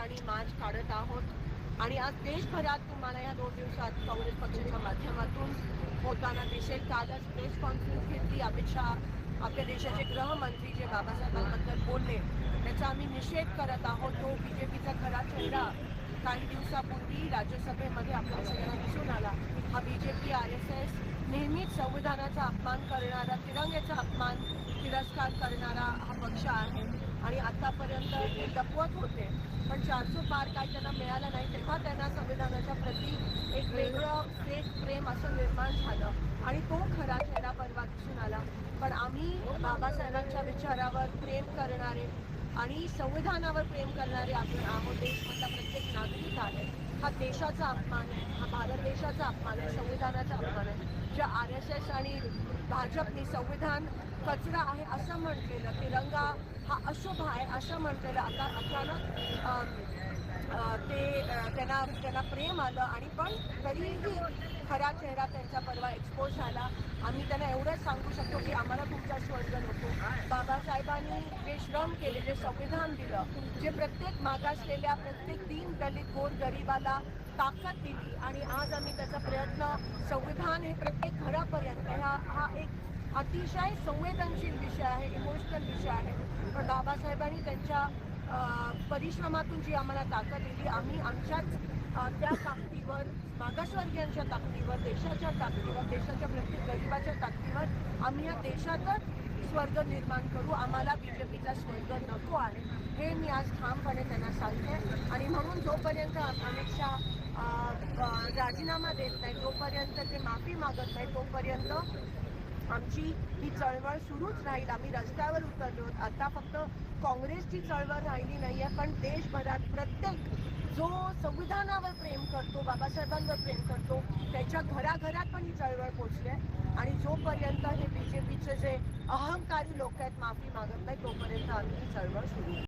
ठिकाणी मार्च काढत आहोत आणि आज देशभरात तुम्हाला या 2 दिवसात काँग्रेस पक्षाच्या माध्यमातून होताना दिसेल. कालच प्रेस कॉन्फरन्स घेतली. अमित शहा आपल्या देशाचे गृहमंत्री जे बाबासाहेबांबद्दल बोलले त्याचा आम्ही निषेध करत आहोत. तो बीजेपीचा खरा चेहरा काही दिवसापूर्वी राज्यसभेमध्ये आपल्या सगळ्यांना दिसून आला. हा बीजेपी RSS नेहमीच संविधानाचा अपमान करणारा, तिरंग्याचा अपमान तिरस्कार करणारा हा पक्ष आहे आणि आतापर्यंत ते लपवत होते. पण 400 पार काय त्यांना मिळालं नाही तेव्हा त्यांना संविधानाच्या प्रती एक वेगळं फेक प्रेम असं निर्माण झालं आणि तो खरा चेहरा परवा दिसून आला. पण आम्ही बाबासाहेबांच्या विचारावर प्रेम करणारे आणि संविधानावर प्रेम करणारे आपण आहोत. देशमधला प्रत्येक नागरिक आहे. हा देशाचा अपमान आहे, हा भारत देशाचा अपमान आहे, संविधानाचा अपमान आहे. ज्या RSS आणि भाजपने संविधान कचरा आहे असं म्हटलेलं, तिरंगा हा अशुभ आहे असं म्हटलेलं, आता अचानक त्यांना प्रेम आलं आणि पण तरीही खरा चेहरा त्यांचा परवा एक्सपोज झाला. आम्ही त्यांना एवढंच सांगू शकतो की आम्हाला तुमचा स्वर्ग नको. बाबासाहेबांनी जे श्रम केले, जे संविधान दिलं, जे प्रत्येक मागासलेल्या प्रत्येक दीन दलित गोर गरिबाला ताकद दिली आणि आज आम्ही त्याचा प्रयत्न, संविधान हे प्रत्येक घरापर्यंत हा एक अतिशय संवेदनशील विषय आहे, इमोशनल विषय आहे. पण बाबासाहेबांनी त्यांच्या परिश्रमातून जी आम्हाला ताकद दिली, आम्ही आमच्याच त्या ताकदीवर, मागासवर्गीयांच्या ताकदीवर, देशाच्या ताकदीवर, देशाच्या प्रत्येक गरिबाच्या ताकदीवर आम्ही या देशातच स्वर्ग निर्माण करू. आम्हाला बीजेपीचा स्वर्ग नको आहे हे मी आज ठामपणे त्यांना सांगते. आणि म्हणून जोपर्यंत अमित शहा राजीनामा देत नाही, जोपर्यंत ते माफी मागत नाही, तोपर्यंत आमची ही चळवळ सुरूच राहील. आम्ही रस्त्यावर उतरलो. आता फक्त काँग्रेसची चळवळ राहिली नाही आहे, पण देशभरात प्रत्येक जो संविधानावर प्रेम करतो, बाबासाहेबांवर प्रेम करतो, त्याच्या घराघरात पण ही चळवळ पोचली आहे. आणि जोपर्यंत हे बीजेपीचे जे अहंकारी लोक आहेत माफी मागत नाही, तोपर्यंत आम्ही ही चळवळ सुरू